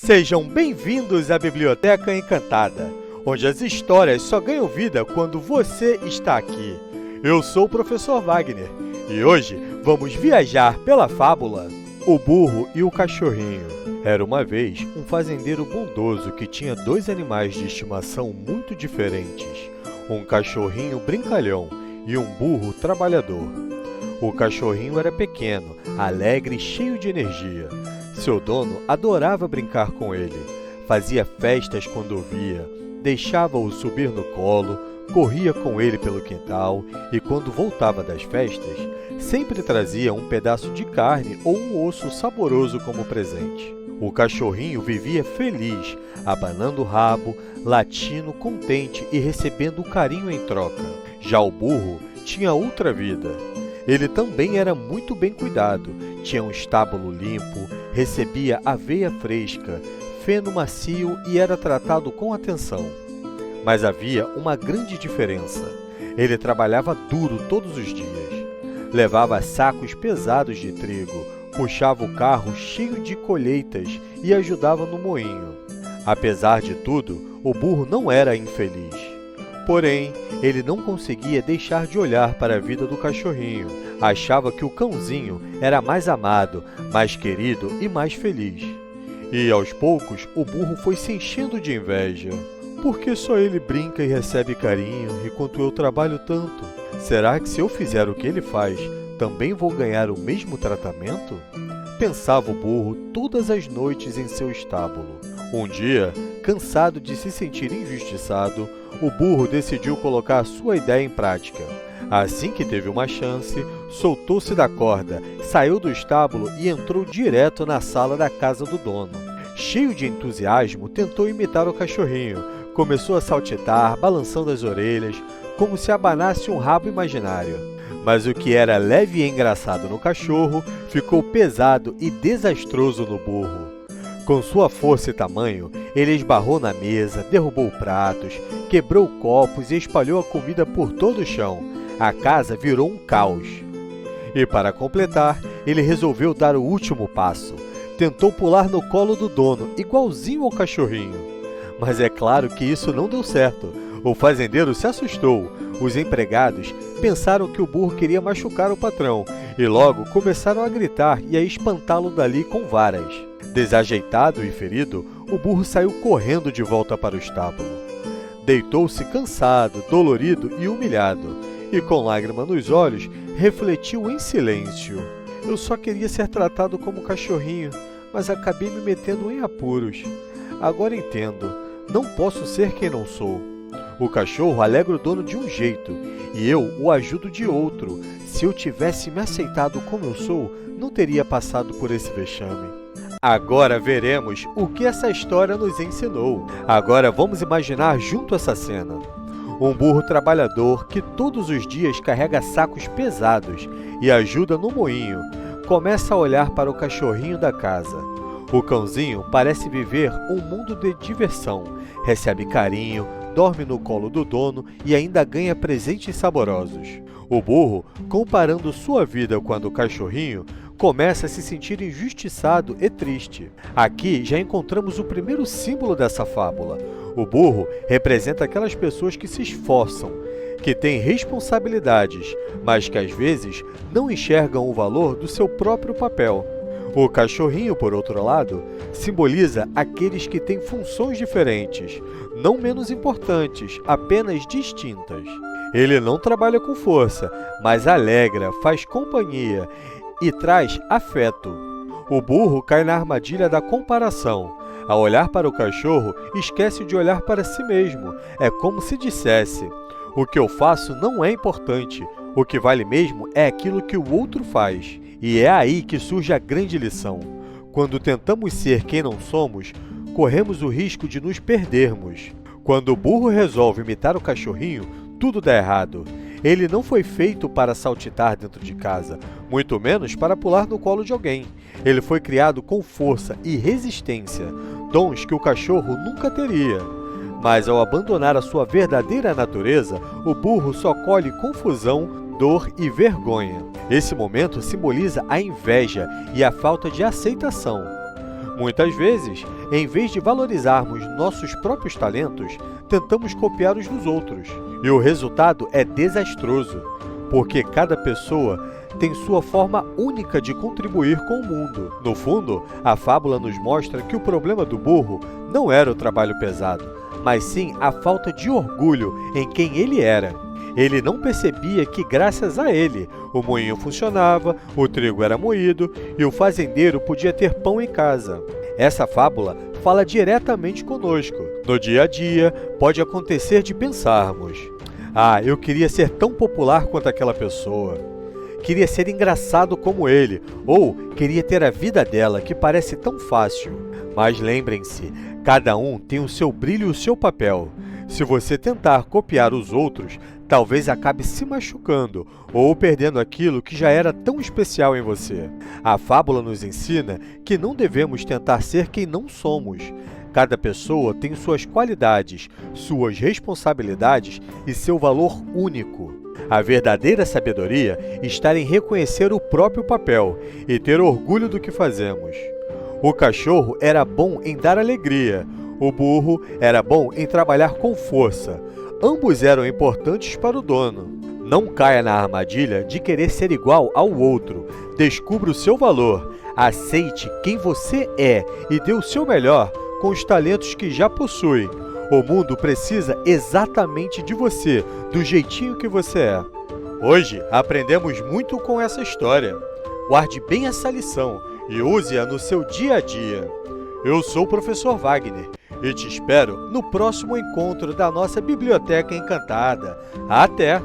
Sejam bem-vindos à Biblioteca Encantada, onde as histórias só ganham vida quando você está aqui. Eu sou o Professor Wagner e hoje vamos viajar pela fábula O Burro e o Cachorrinho. Era uma vez um fazendeiro bondoso que tinha dois animais de estimação muito diferentes, um cachorrinho brincalhão e um burro trabalhador. O cachorrinho era pequeno, alegre e cheio de energia. Seu dono adorava brincar com ele, fazia festas quando o via, deixava-o subir no colo, corria com ele pelo quintal e, quando voltava das festas, sempre trazia um pedaço de carne ou um osso saboroso como presente. O cachorrinho vivia feliz, abanando o rabo, latindo contente e recebendo o carinho em troca. Já o burro tinha outra vida. Ele também era muito bem cuidado, tinha um estábulo limpo, recebia aveia fresca, feno macio e era tratado com atenção. Mas havia uma grande diferença. Ele trabalhava duro todos os dias. Levava sacos pesados de trigo, puxava o carro cheio de colheitas e ajudava no moinho. Apesar de tudo, o burro não era infeliz. Porém, ele não conseguia deixar de olhar para a vida do cachorrinho. Achava que o cãozinho era mais amado, mais querido e mais feliz. E, aos poucos, o burro foi se enchendo de inveja. Por que só ele brinca e recebe carinho, enquanto eu trabalho tanto? Será que se eu fizer o que ele faz, também vou ganhar o mesmo tratamento? Pensava o burro todas as noites em seu estábulo. Um dia, cansado de se sentir injustiçado, o burro decidiu colocar a sua ideia em prática. Assim que teve uma chance, soltou-se da corda, saiu do estábulo e entrou direto na sala da casa do dono. Cheio de entusiasmo, tentou imitar o cachorrinho. Começou a saltitar, balançando as orelhas, como se abanasse um rabo imaginário. Mas o que era leve e engraçado no cachorro ficou pesado e desastroso no burro. Com sua força e tamanho, ele esbarrou na mesa, derrubou pratos, quebrou copos e espalhou a comida por todo o chão. A casa virou um caos. E, para completar, ele resolveu dar o último passo. Tentou pular no colo do dono, igualzinho ao cachorrinho. Mas é claro que isso não deu certo. O fazendeiro se assustou. Os empregados pensaram que o burro queria machucar o patrão e logo começaram a gritar e a espantá-lo dali com varas. Desajeitado e ferido, o burro saiu correndo de volta para o estábulo. Deitou-se cansado, dolorido e humilhado, e com lágrima nos olhos, refletiu em silêncio. Eu só queria ser tratado como cachorrinho, mas acabei me metendo em apuros. Agora entendo, não posso ser quem não sou. O cachorro alegra o dono de um jeito, e eu o ajudo de outro. Se eu tivesse me aceitado como eu sou, não teria passado por esse vexame. Agora veremos o que essa história nos ensinou. Agora vamos imaginar junto essa cena. Um burro trabalhador que todos os dias carrega sacos pesados e ajuda no moinho, começa a olhar para o cachorrinho da casa. O cãozinho parece viver um mundo de diversão, recebe carinho, dorme no colo do dono e ainda ganha presentes saborosos. O burro, comparando sua vida com a do cachorrinho, começa a se sentir injustiçado e triste. Aqui já encontramos o primeiro símbolo dessa fábula. O burro representa aquelas pessoas que se esforçam, que têm responsabilidades, mas que às vezes não enxergam o valor do seu próprio papel. O cachorrinho, por outro lado, simboliza aqueles que têm funções diferentes, não menos importantes, apenas distintas. Ele não trabalha com força, mas alegra, faz companhia e traz afeto. O burro cai na armadilha da comparação. Ao olhar para o cachorro, esquece de olhar para si mesmo. É como se dissesse: o que eu faço não é importante, o que vale mesmo é aquilo que o outro faz. E é aí que surge a grande lição. Quando tentamos ser quem não somos, corremos o risco de nos perdermos. Quando o burro resolve imitar o cachorrinho, tudo dá errado. Ele não foi feito para saltitar dentro de casa, muito menos para pular no colo de alguém. Ele foi criado com força e resistência, dons que o cachorro nunca teria. Mas ao abandonar a sua verdadeira natureza, o burro só colhe confusão, dor e vergonha. Esse momento simboliza a inveja e a falta de aceitação. Muitas vezes, em vez de valorizarmos nossos próprios talentos, tentamos copiar os dos outros. E o resultado é desastroso, porque cada pessoa tem sua forma única de contribuir com o mundo. No fundo, a fábula nos mostra que o problema do burro não era o trabalho pesado, mas sim a falta de orgulho em quem ele era. Ele não percebia que, graças a ele, o moinho funcionava, o trigo era moído e o fazendeiro podia ter pão em casa. Essa fábula fala diretamente conosco. No dia a dia, pode acontecer de pensarmos: ah, eu queria ser tão popular quanto aquela pessoa. Queria ser engraçado como ele, ou queria ter a vida dela, que parece tão fácil. Mas lembrem-se, cada um tem o seu brilho e o seu papel. Se você tentar copiar os outros, talvez acabe se machucando ou perdendo aquilo que já era tão especial em você. A fábula nos ensina que não devemos tentar ser quem não somos. Cada pessoa tem suas qualidades, suas responsabilidades e seu valor único. A verdadeira sabedoria está em reconhecer o próprio papel e ter orgulho do que fazemos. O cachorro era bom em dar alegria, o burro era bom em trabalhar com força. Ambos eram importantes para o dono. Não caia na armadilha de querer ser igual ao outro. Descubra o seu valor, aceite quem você é e dê o seu melhor com os talentos que já possui. O mundo precisa exatamente de você, do jeitinho que você é. Hoje aprendemos muito com essa história. Guarde bem essa lição e use-a no seu dia a dia. Eu sou o professor Wagner e te espero no próximo encontro da nossa Biblioteca Encantada. Até!